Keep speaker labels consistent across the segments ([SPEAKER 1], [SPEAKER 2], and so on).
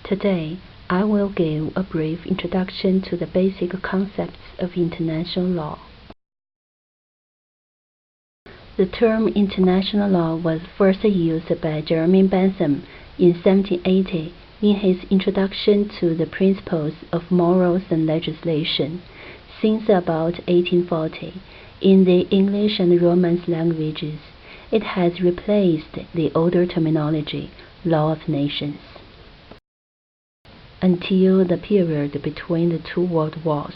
[SPEAKER 1] Today, I will give a brief introduction to the basic concepts of international law. The term international law was first used by Jeremy Bentham in 1780 in his Introduction to the Principles of Morals and Legislation. Since about 1840, in the English and Romance languages, it has replaced the older terminology, law of nations. Until the period between the two world wars,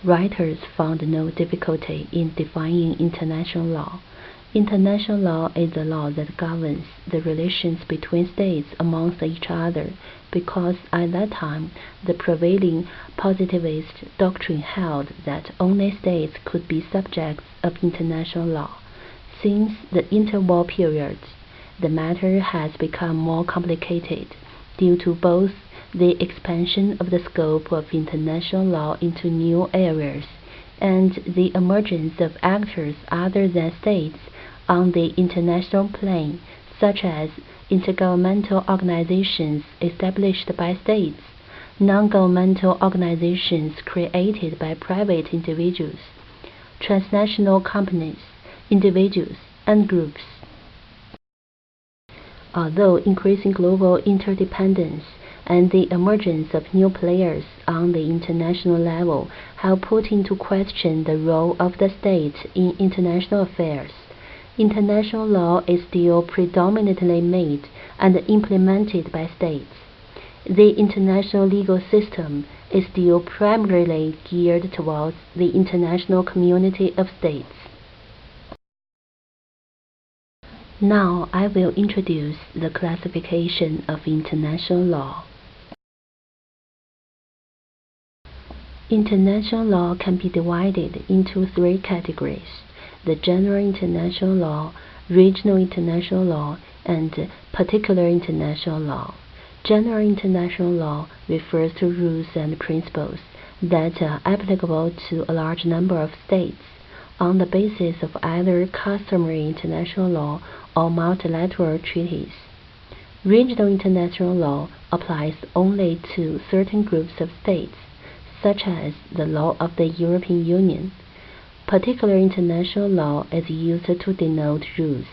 [SPEAKER 1] writers found no difficulty in defining international law. International law is the law that governs the relations between states amongst each other, because at that time the prevailing positivist doctrine held that only states could be subjects of international law. Since the interwar periods, the matter has become more complicated due to both the expansion of the scope of international law into new areas and the emergence of actors other than states on the international plane, such as intergovernmental organizations established by states, non-governmental organizations created by private individuals, transnational companies, individuals, and groups. Although increasing global interdependence and the emergence of new players on the international level have put into question the role of the state in international affairs, international law is still predominantly made and implemented by states. The international legal system is still primarily geared towards the international community of states. Now I will introduce the classification of international law. International law can be divided into three categories: the general international law, regional international law, and particular international law. General international law refers to rules and principles that are applicable to a large number of states on the basis of either customary international law or multilateral treaties. Regional international law applies only to certain groups of states, such as the law of the European Union. Particular international law is used to denote rules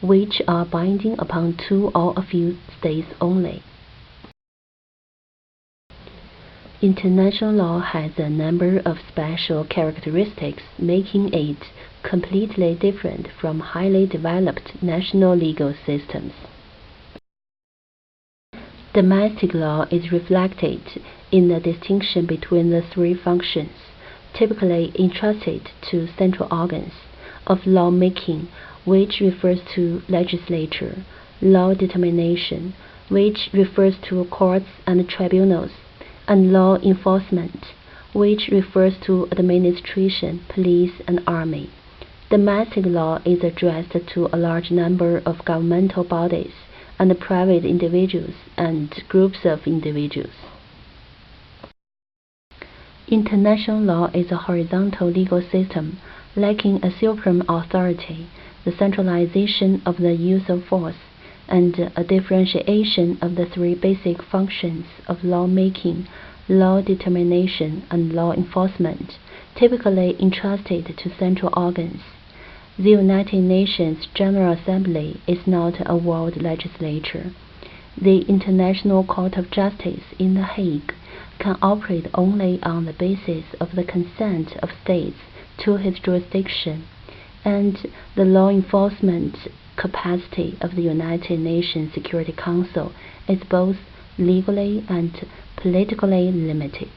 [SPEAKER 1] which are binding upon two or a few states only. International law has a number of special characteristics, making it completely different from highly developed national legal systems. Domestic law is reflected in the distinction between the three functions typically entrusted to central organs of lawmaking, which refers to legislature, law determination, which refers to courts and tribunals, and law enforcement, which refers to administration, police, and army. Domestic law is addressed to a large number of governmental bodies and private individuals and groups of individuals. International law is a horizontal legal system lacking a supreme authority, the centralization of the use of force, and a differentiation of the three basic functions of lawmaking, law determination, and law enforcement, typically entrusted to central organs. The United Nations General Assembly is not a world legislature. The International Court of Justice in The Hague can operate only on the basis of the consent of states to his jurisdiction, and the law enforcement capacity of the United Nations Security Council is both legally and politically limited.